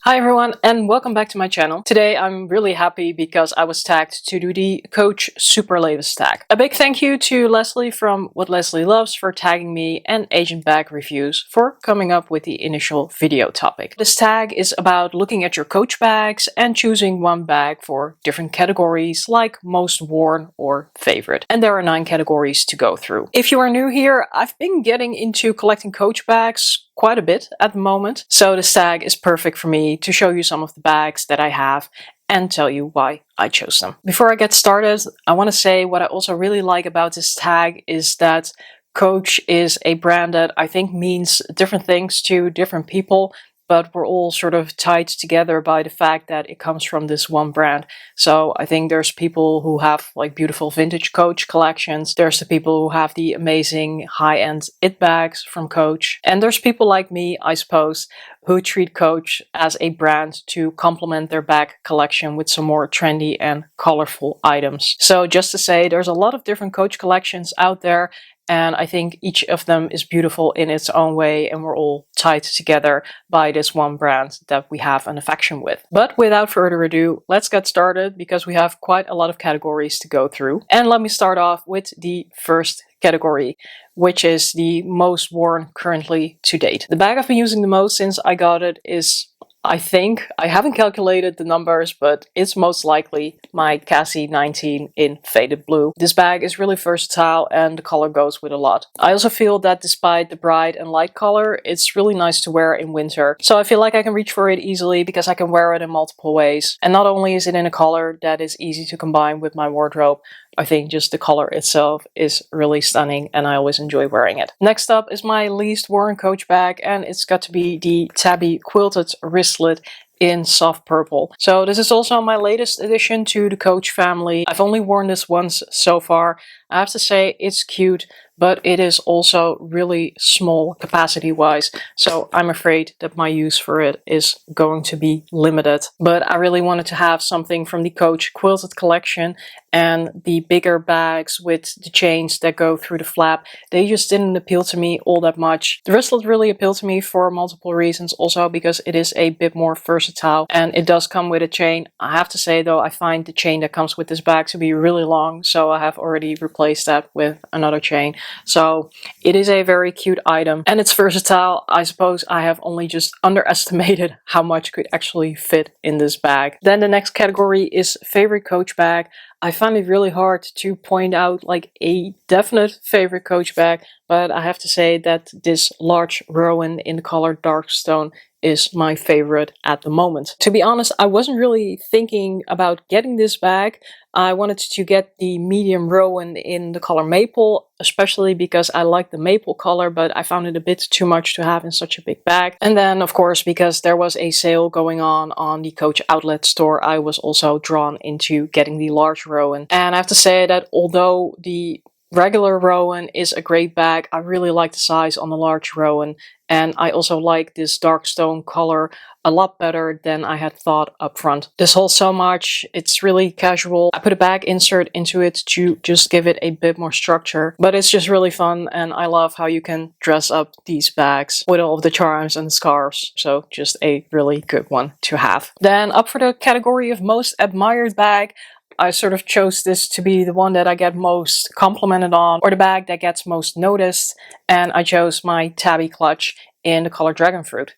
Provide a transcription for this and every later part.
Hi everyone and welcome back to my channel. Today I'm really happy because I was tagged to do the Coach Superlatives tag. A big thank you to Leslie from What Leslie Loves for tagging me, and Agent Bag Reviews for coming up with the initial video topic. This tag is about looking at your Coach bags and choosing one bag for different categories like most worn or favorite. And there are 9 categories to go through. If you are new here, I've been getting into collecting Coach bags quite a bit at the moment, so this tag is perfect for me to show you some of the bags that I have and tell you why I chose them. Before I get started, I want to say what I also really like about this tag is that Coach is a brand that I think means different things to different people, but we're all sort of tied together by the fact that it comes from this one brand. So I think there's people who have like beautiful vintage Coach collections. There's the people who have the amazing high-end it bags from Coach. And there's people like me, I suppose, who treat Coach as a brand to complement their bag collection with some more trendy and colorful items. So just to say, there's a lot of different Coach collections out there, and I think each of them is beautiful in its own way, and we're all tied together by this one brand that we have an affection with. But without further ado, let's get started because we have quite a lot of categories to go through. And let me start off with the first category, which is the most worn currently to date. The bag I've been using the most since I got it is, I think, I haven't calculated the numbers, but it's most likely my Cassie 19 in faded blue. This bag is really versatile and the color goes with a lot. I also feel that despite the bright and light color, it's really nice to wear in winter. So I feel like I can reach for it easily because I can wear it in multiple ways. And not only is it in a color that is easy to combine with my wardrobe, I think just the color itself is really stunning and I always enjoy wearing it. Next up is my least worn Coach bag, and it's got to be the Tabby quilted wristlet in soft purple. So this is also my latest addition to the Coach family. I've only worn this once so far. I have to say it's cute, but it is also really small capacity wise, so I'm afraid that my use for it is going to be limited. But I really wanted to have something from the Coach quilted collection, and the bigger bags with the chains that go through the flap, they just didn't appeal to me all that much. The wristlet really appealed to me for multiple reasons, also because it is a bit more versatile and it does come with a chain. I have to say though, I find the chain that comes with this bag to be really long, so I have already replaced that with another chain. So it is a very cute item and it's versatile. I suppose I have only just underestimated how much could actually fit in this bag. Then the next category is favorite Coach bag. I find it really hard to point out like a definite favorite Coach bag, but I have to say that this large Rowan in the color dark stone is my favorite at the moment. To be honest, I wasn't really thinking about getting this bag. I wanted to get the medium Rowan in the color maple, especially because I like the maple color, but I found it a bit too much to have in such a big bag. And then of course, because there was a sale going on the Coach outlet store, I was also drawn into getting the large Rowan. And I have to say that although the regular Rowan is a great bag, I really like the size on the large Rowan, and I also like this dark stone color a lot better than I had thought up front. This holds so much, it's really casual. I put a bag insert into it to just give it a bit more structure, but it's just really fun and I love how you can dress up these bags with all of the charms and scarves, so just a really good one to have. Then up for the category of most admired bag, I sort of chose this to be the one that I get most complimented on, or the bag that gets most noticed, and I chose my Tabby clutch in the color Dragon Fruit.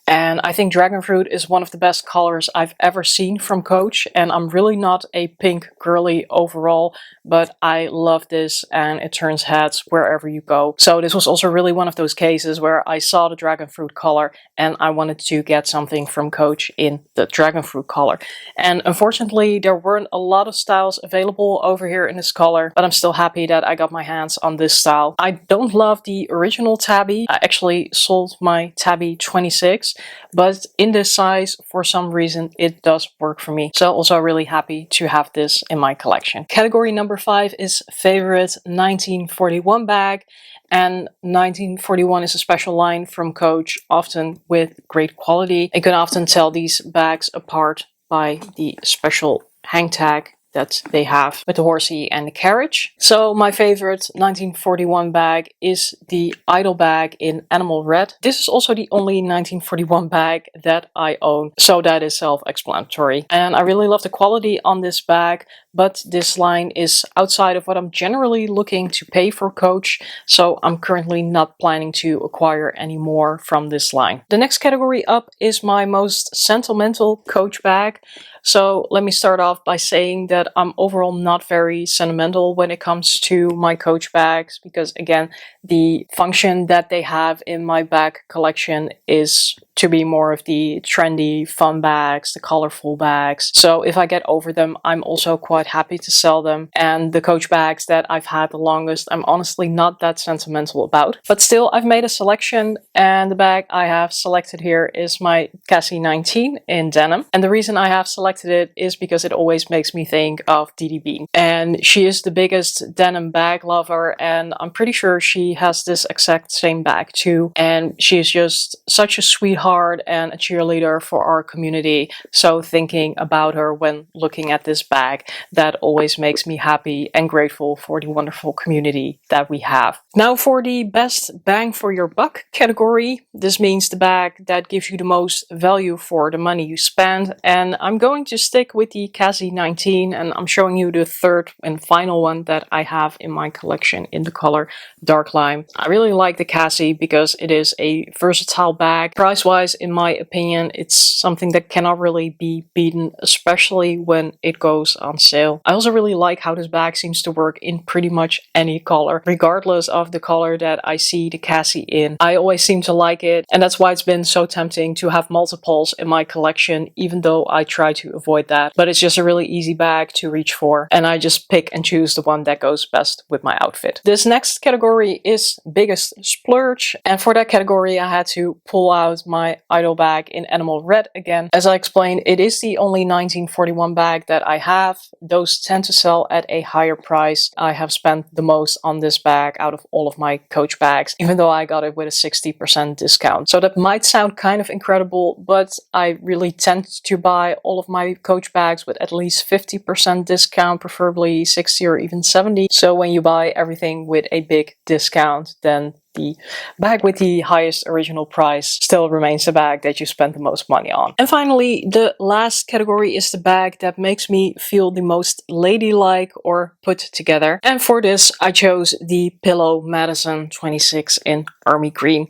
And I think Dragon Fruit is one of the best colors I've ever seen from Coach, and I'm really not a pink girly overall, but I love this and it turns heads wherever you go. So this was also really one of those cases where I saw the Dragon Fruit color and I wanted to get something from Coach in the Dragon Fruit color. And unfortunately there weren't a lot of styles available over here in this color, but I'm still happy that I got my hands on this style. I don't love the original Tabby. I actually sold my Tabby 26, but in this size, for some reason, it does work for me. So also really happy to have this in my collection. Category number 5 is favorite 1941 bag. And 1941 is a special line from Coach, often with great quality. You can often tell these bags apart by the special hang tag that they have with the horsey and the carriage. So my favorite 1941 bag is the Idol bag in Animal Red. This is also the only 1941 bag that I own, so that is self-explanatory. And I really love the quality on this bag, but this line is outside of what I'm generally looking to pay for Coach, so I'm currently not planning to acquire any more from this line. The next category up is my most sentimental Coach bag. So let me start off by saying that I'm overall not very sentimental when it comes to my Coach bags, because again, the function that they have in my bag collection is to be more of the trendy, fun bags, the colorful bags. So if I get over them, I'm also quite happy to sell them. And the Coach bags that I've had the longest, I'm honestly not that sentimental about. But still, I've made a selection, and the bag I have selected here is my Cassie 19 in denim. And the reason I have selected it is because it always makes me think of Didi Bean. And she is the biggest denim bag lover, and I'm pretty sure she has this exact same bag too. And she is just such a sweetheart and a cheerleader for our community. So thinking about her when looking at this bag, that always makes me happy and grateful for the wonderful community that we have. Now for the best bang for your buck category. This means the bag that gives you the most value for the money you spend. And I'm going to stick with the Cassie 19, and I'm showing you the third and final one that I have in my collection in the color Dark Lime. I really like the Cassie because it is a versatile bag. Price-wise, in my opinion, it's something that cannot really be beaten, especially when it goes on sale. I also really like how this bag seems to work in pretty much any color, regardless of the color that I see the Cassie in. I always seem to like it, and that's why it's been so tempting to have multiples in my collection, even though I try to avoid that. But it's just a really easy bag to reach for, and I just pick and choose the one that goes best with my outfit. This next category is biggest splurge, and for that category I had to pull out my Idol bag in Animal Red again. As I explained, it is the only 1941 bag that I have. Those tend to sell at a higher price. I have spent the most on this bag out of all of my Coach bags, even though I got it with a 60% discount. So that might sound kind of incredible, but I really tend to buy all of my Coach bags with at least 50% discount, preferably 60 or even 70. So when you buy everything with a big discount, then the bag with the highest original price still remains the bag that you spend the most money on. And finally, the last category is the bag that makes me feel the most ladylike or put together. And for this, I chose the Pillow Madison 26 in Army Green.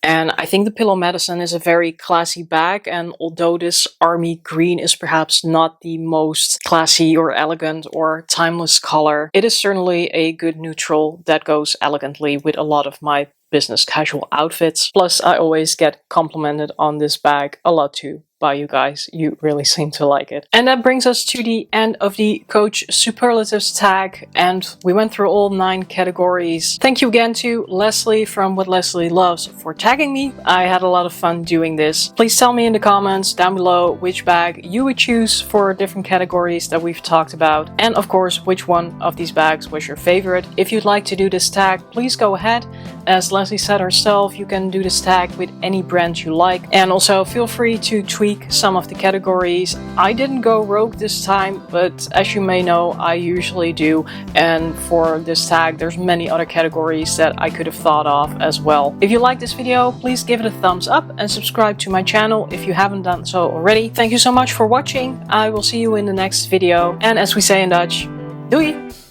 And I think the Pillow Madison is a very classy bag, and although this Army Green is perhaps not the most classy or elegant or timeless color, it is certainly a good neutral that goes elegantly with a lot of my business casual outfits. Plus, I always get complimented on this bag a lot too by you guys. You really seem to like it. And that brings us to the end of the Coach Superlatives tag, and we went through all 9 categories. Thank you again to Leslie from What Leslie Loves for tagging me. I had a lot of fun doing this. Please tell me in the comments down below which bag you would choose for different categories that we've talked about, and of course which one of these bags was your favorite. If you'd like to do this tag, please go ahead. As Leslie said herself, you can do this tag with any brand you like, and also feel free to tweak some of the categories. I didn't go rogue this time, but as you may know, I usually do, and for this tag there's many other categories that I could have thought of as well. If you like this video, please give it a thumbs up and subscribe to my channel if you haven't done so already. Thank you so much for watching. I will see you in the next video, and as we say in Dutch, doei!